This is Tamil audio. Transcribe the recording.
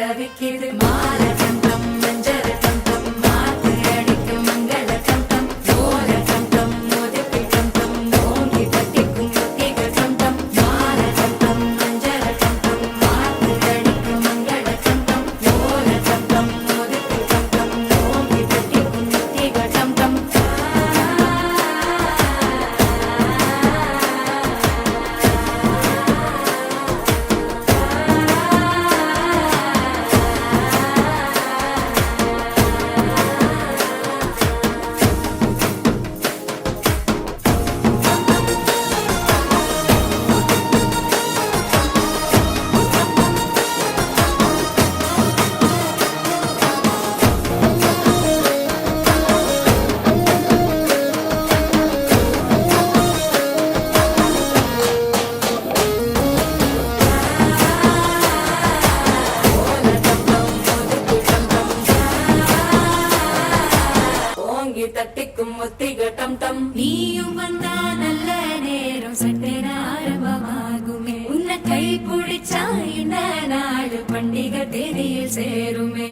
தவிக்கிது மால டம் டம் மஞ்சர டம் டம் மாத்து அடிக்க மங்கள டம் டம் ஓல டம் டம் மோதிப்பி டம் டம் ஓங்கி தட்டிக்கும் முத்திக டம் டம் மால டம் டம் மஞ்சர டம் டம் மாத்து அடிக்க மங்கள டம் டம் ஓல டம் டம் மோதிப்பி டம் டம் ஓங்கி தட்டிக்கும் முத்திக டம் டம் தட்டிக்கும் முத்திக டம் டம் நீயும் வந்தா நல்ல நேரம் சட்டென ஆரம்பமாகுமே உன்னை கை பிடிச்சா இந்த நாடு பண்டிகை தேதியில் சேருமே.